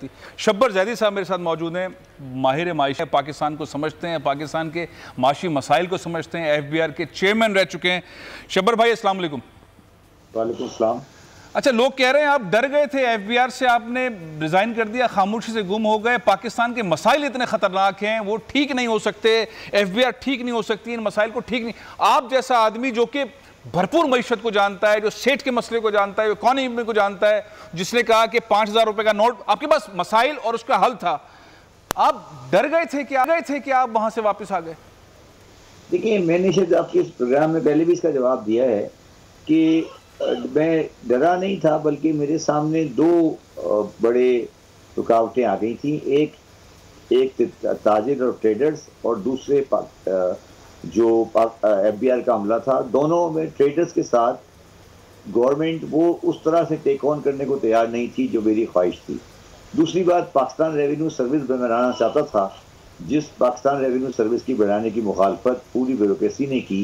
सकती। शब्बर ज़ैदी साहब मेरे साथ मौजूद हैं, माहिर माइशत, पाकिस्तान को समझते हैं, पाकिस्तान के माशी मसाइल को समझते हैं, FBR के चेयरमैन रह चुके हैं। शब्बर भाई अस्सलाम वालेकुम। वालेकुम सलाम। अच्छा, लोग कह रहे हैं आप डर गए थे, FBR से आपने रिजाइन कर दिया, खामोशी से गुम हो गए, पाकिस्तान के मसाइल इतने खतरनाक हैं, वो ठीक नहीं हो सकते, FBR ठीक नहीं हो सकती, इन मसाइल को ठीक नहीं। आप जैसा आदमी जो कि भरपूर मईशत को जानता है, जो सेठ के मसले को जानता है, जो इकोनॉमी को जानता है, जिसने कहा कि 5,000 रुपए का नोट, आपके पास मसाइल और उसका हल था, आप डर गए थे कि आप वहां से वापस आ गए? देखिए, मैंने शायद आपके इस प्रोग्राम में पहले भी इसका जवाब दिया है कि मैं डरा नहीं था, बल्कि मेरे सामने दो बड़े रुकावटें आ गई थी। एक ताजिर और ट्रेडर्स, और दूसरे जो FBR का हमला था। दोनों में ट्रेडर्स के साथ गवर्नमेंट वो उस तरह से टेक ऑन करने को तैयार नहीं थी जो मेरी ख्वाहिश थी। दूसरी बात, पाकिस्तान रेवेन्यू सर्विस बनाना चाहता था, जिस पाकिस्तान रेवेन्यू सर्विस की बढ़ाने की मुखालफत पूरी ब्यूरोक्रेसी ने की,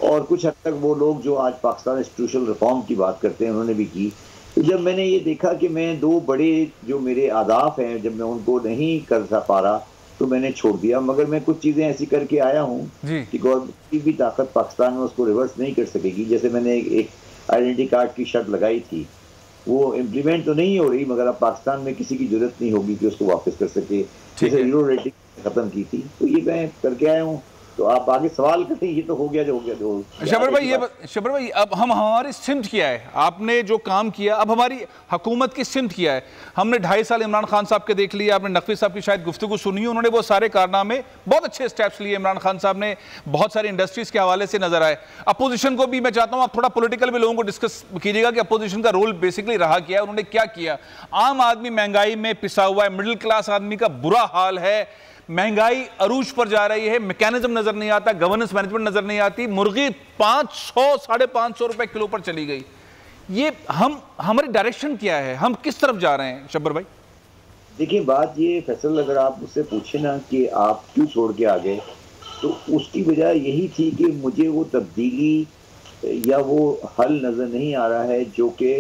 और कुछ हद तक वो लोग जो आज पाकिस्तान इंस्टीट्यूशनल रिफॉर्म की बात करते हैं उन्होंने भी की। तो जब मैंने ये देखा कि मैं दो बड़े जो मेरे अहदाफ हैं, जब मैं उनको नहीं कर पा रहा तो मैंने छोड़ दिया। मगर मैं कुछ चीज़ें ऐसी करके आया हूँ कि गवर्नमेंट की भी ताकत पाकिस्तान में उसको रिवर्स नहीं कर सकेगी। जैसे मैंने एक आइडेंटिटी कार्ड की शर्त लगाई थी, वो इम्प्लीमेंट तो नहीं हो रही, मगर अब पाकिस्तान में किसी की जरूरत नहीं होगी कि उसको वापस कर सके। जैसे हीरो रेटिंग खत्म की थी, तो ये मैं करके आया हूँ। तो आप आगे सवाल करें, ये तो हो गया जो हो गया। तो शब्बर भाई, अब हमारी सिमत क्या है? आपने जो काम किया, अब हमारी हुकूमत की सिमत क्या है? हमने 2.5 साल इमरान खान साहब के देख लिया, आपने नकवी साहब की शायद गुफ्तगू सुनी, उन्होंने वो सारे कारनामे, बहुत अच्छे स्टेप्स लिए इमरान खान साहब ने, बहुत सारी इंडस्ट्रीज के हवाले से नजर आए। अपोजिशन को भी मैं चाहता हूँ आप थोड़ा पॉलिटिकल भी लोगों को डिस्कस कीजिएगा कि अपोजिशन का रोल बेसिकली रहा क्या है, उन्होंने क्या किया। आम आदमी महंगाई में पिसा हुआ है, मिडिल क्लास आदमी का बुरा हाल है, महंगाई अरूज पर जा रही है, मैकेनिज्म नजर नहीं आता, गवर्नेंस मैनेजमेंट नजर नहीं आती, मुर्गी 500 550 रुपए किलो पर चली गई। ये हमारी डायरेक्शन क्या है, हम किस तरफ जा रहे हैं शब्बर भाई? देखिए, बात ये फैसल, अगर आप मुझसे पूछे ना कि आप क्यों छोड़ के आ गए, तो उसकी वजह यही थी कि मुझे वो तब्दीली या वो हल नजर नहीं आ रहा है जो कि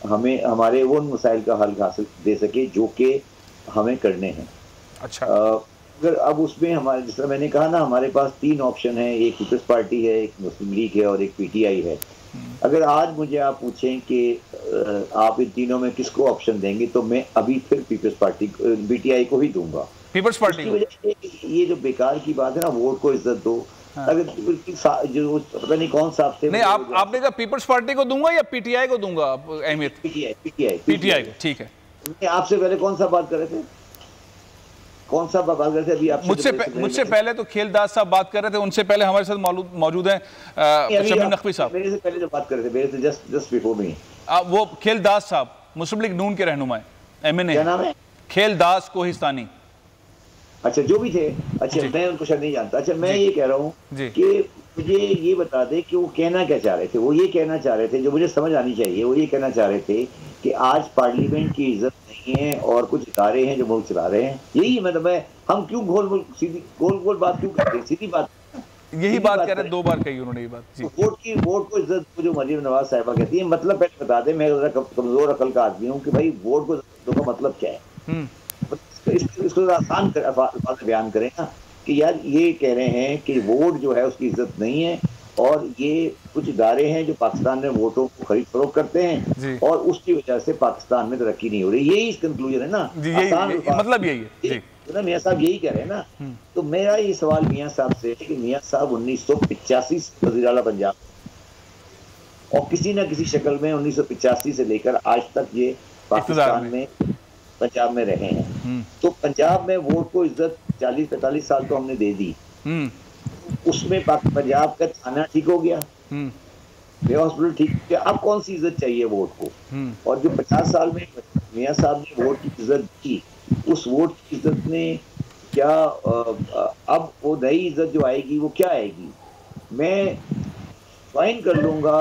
हमें हमारे वो मसाइल का हल हासिल दे सके जो कि हमें करने हैं। अच्छा, अगर अब उसमें हमारे, जिस तरह मैंने कहा ना, हमारे पास 3 ऑप्शन है, एक पीपल्स पार्टी है, एक मुस्लिम लीग है और एक PTI है। अगर आज मुझे आप पूछें कि आप इन तीनों में किसको ऑप्शन देंगे, तो मैं अभी फिर पीपल्स पार्टी PTI को ही दूंगा। पीपल्स पार्टी की वजह से ये जो बेकार की बात है ना, वोट को इज्जत दो। अगर जो पता नहीं कौन सा आपसे नहीं, आपने कहा पीपल्स पार्टी को दूंगा या PTI को दूंगा अहमियत? PTI को, ठीक है। आपसे पहले कौन सा बात कर रहे थे? कौन सा बात कर रहे थे अभी? आप मुझसे पहले तो खेलदास साहब बात कर रहे थे, उनसे पहले हमारे साथ मौजूद हैं शमीम नकवी साहब। मेरे से पहले जो बात कर रहे थे, मेरे से जस्ट बिफोर मी, वो खेलदास साहब, मुस्लिम लीग नून के रहनुमा, MNA। क्या नाम है? खेलदास कोहिस्तानी। अच्छा, जो भी थे। अच्छा, मैं उनको शायद नहीं जानता। अच्छा, मैं ये कह रहा हूँ कि मुझे ये बता दे कि वो कहना क्या चाह रहे थे। वो ये कहना चाह रहे थे, जो मुझे समझ आनी चाहिए, वो ये कहना चाह रहे थे कि आज पार्लियामेंट की इज्जत नहीं है और कुछ इदारे हैं जो मुल्क चला रहे हैं। यही मतलब है, हम क्यों गोल बात क्यों करते हैं? सीधी बात, यही बात कह रहे हैं, 2 बार कही उन्होंने ये बात। वोट को इज्जत जो मरीम नवाज साहिबा कहती है, मतलब पहले बता दे। मैं कमजोर अकल का आदमी हूँ कि भाई वोट को इज्जत का मतलब क्या है। इसको आसान बयान करें ना कि यार ये कह रहे हैं कि वोट जो है उसकी इज्जत नहीं है, और ये कुछ इदारे हैं जो पाकिस्तान में वोटों को खरीद फरोख्त करते हैं, और उसकी वजह से पाकिस्तान में तरक्की नहीं हो रही। यही कंक्लूजन है ना, मतलब यही है ना। मियाँ साहब यही कह रहे हैं ना। तो मेरा ये सवाल मियाँ साहब से है कि मियाँ साहब 1985 से वज़ीर आला पंजाब, और किसी ना किसी शक्ल में 1985 से लेकर आज तक ये पाकिस्तान में पंजाब में रहे हैं। तो पंजाब में वोट को इज्जत 40-45 साल तो हमने दे दी। उसमें पंजाब का थाना ठीक हो गया, हॉस्पिटल ठीक हो गया। अब कौन सी इज्जत चाहिए वोट को? और जो 50 साल में मियाँ साहब ने वोट की इज्जत दी, उस वोट की इज्जत ने क्या, अब वो नई इज्जत जो आएगी वो क्या आएगी? मैं ज्वाइन कर लूंगा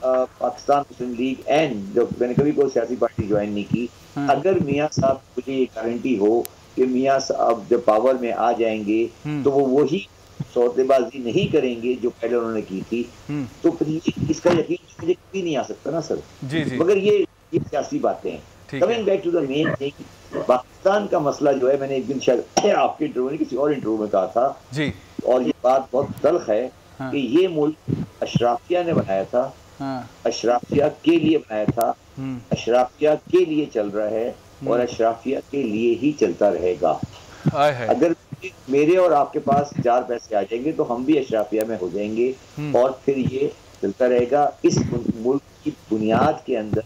पाकिस्तान मुस्लिम लीग एंड, जो मैंने कभी कोई सियासी पार्टी ज्वाइन नहीं की, अगर मियाँ साहब मुझे ये गारंटी हो कि मियाँ साहब जब पावर में आ जाएंगे तो वो वही सौदेबाजी नहीं करेंगे जो पहले उन्होंने की थी। तो फिर इसका यकीन मुझे कभी नहीं आ सकता ना सर। जी। मगर ये सियासी बातें हैं। Coming back to the main thing, Pakistan का मसला जो है, मैंने एक दिन शायद आपके इंटरव्यू में किसी और इंटरव्यू में कहा था जी, और ये बात बहुत तल्ख है हाँ। कि ये मुल्क अशराफिया ने बनाया था, हाँ। अशराफिया के लिए बनाया था, अशराफिया के लिए चल रहा है और अशराफिया के लिए ही चलता रहेगा। अगर मेरे और आपके पास 4 पैसे आ जाएंगे तो हम भी अशराफिया में हो जाएंगे और फिर ये चलता रहेगा। इस मुल्क की बुनियाद के अंदर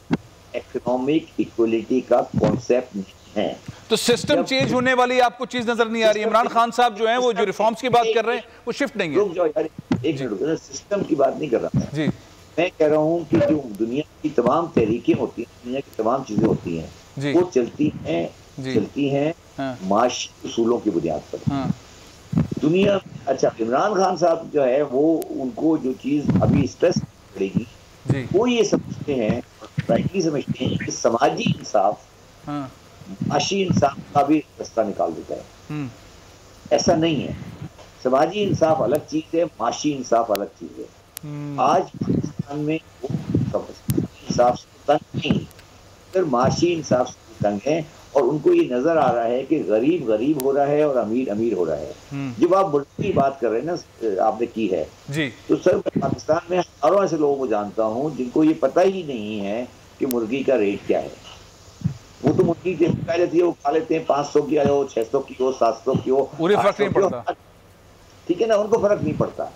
इकोनॉमिक इक्वलिटी का कॉन्सेप्ट नहीं है। तो सिस्टम चेंज होने वाली आपको चीज नजर नहीं आ रही? इमरान खान साहब जो हैं वो जो रिफॉर्म्स की बात कर रहे हैं वो शिफ्ट नहीं है। रुक जाओ यार, एक मिनट, सिस्टम की बात नहीं कर रहा मैं। जी, मैं कह रहा हूँ कि जो दुनिया की तमाम तहरीकें होती हैं, दुनिया की तमाम चीजें होती हैं, वो चलती हैं माशी उसूलों की बुनियाद पर। दुनिया, अच्छा, इमरान खान साहब जो है वो, उनको जो चीज अभी स्ट्रेस पड़ेगी, वो ये समझते हैं, राइटली समझते हैं कि समाजी इंसाफ माशी इंसाफ का भी रास्ता निकाल देता है। ऐसा नहीं है। समाजी इंसाफ अलग चीज है, माशी इंसाफ अलग चीज है। आज पाकिस्तान में वो इंसाफ से तंग नहीं, फिर माशी इंसाफ से तंग है और उनको ये नजर आ रहा है कि गरीब गरीब हो रहा है और अमीर अमीर हो रहा है। जब आप मुल्क की बात कर रहे हैं ना, आपने की है जी, तो सर पाकिस्तान में हजारों ऐसे लोगों को जानता हूँ जिनको ये पता ही नहीं है कि मुर्गी का रेट क्या है। वो तो मुर्गी खाई जाती है, वो खा लेते हैं, 500 की हो, 600 की हो, 700 की हो, ठीक है ना, उनको फर्क नहीं पड़ता।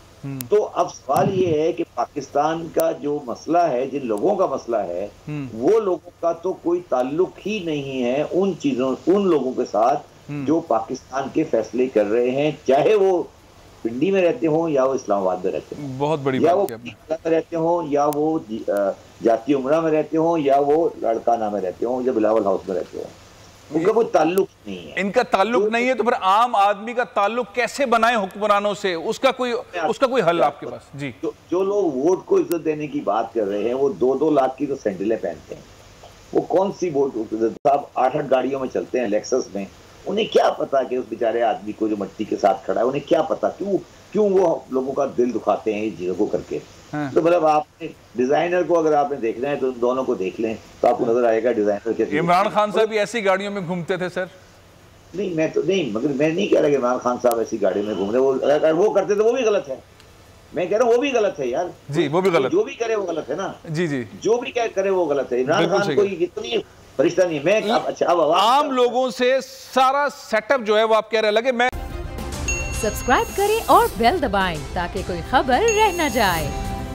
तो अब सवाल ये है कि पाकिस्तान का जो मसला है, जिन लोगों का मसला है, वो लोगों का तो कोई ताल्लुक ही नहीं है उन चीजों, उन लोगों के साथ जो पाकिस्तान के फैसले कर रहे हैं, चाहे वो पिंडी में रहते हो या वो इस्लामाबाद में रहते हो, बहुत बड़ी या वो में रहते हो, या वो जाती उमरा में रहते हो, या वो लड़काना में रहते हो, या बिलावल हाउस में रहते हो, उनका कोई ताल्लुक नहीं है। इनका ताल्लुक नहीं है तो फिर आम आदमी का ताल्लुक कैसे बनाए हुक्मरानों से? उसका कोई हल आपके पास? जी, जो लोग वोट को इज्जत देने की बात कर रहे हैं, वो 2-2 लाख की तो सैंडलें पहनते हैं। वो कौन सी वोट साहब 8-8 गाड़ियों में चलते हैं, लेक्सस में। उन्हें क्या पता कि उस बेचारे आदमी को जो मट्टी के साथ खड़ा है, उन्हें क्या पता क्यों वो लोगों का दिल दुखाते हैं इस चीजों को करके। तो मतलब आपने डिजाइनर को अगर आपने देखना है तो दोनों को देख लें तो आपको नजर आएगा डिजाइनर के। इमरान खान साहब भी ऐसी गाड़ियों में घूमते थे सर? नहीं, मैं तो नहीं, मगर मैं नहीं कह रहा कि इमरान खान साहब ऐसी गाड़ी में घूम रहे। वो अगर वो करते तो वो भी गलत है। मैं कह रहा हूँ वो भी गलत है यार जी, वो भी गलत, जो भी करे वो गलत है ना। जी जी, जो भी करे वो गलत है। इमरान खान कोई इतनी फरिश्ता नहीं है। मैं अच्छा, अब आम लोगों से सारा सेटअप जो है वो आप कह रहे लगे। मैं सब्सक्राइब करें और बेल दबाएं ताकि कोई खबर रह न जाए।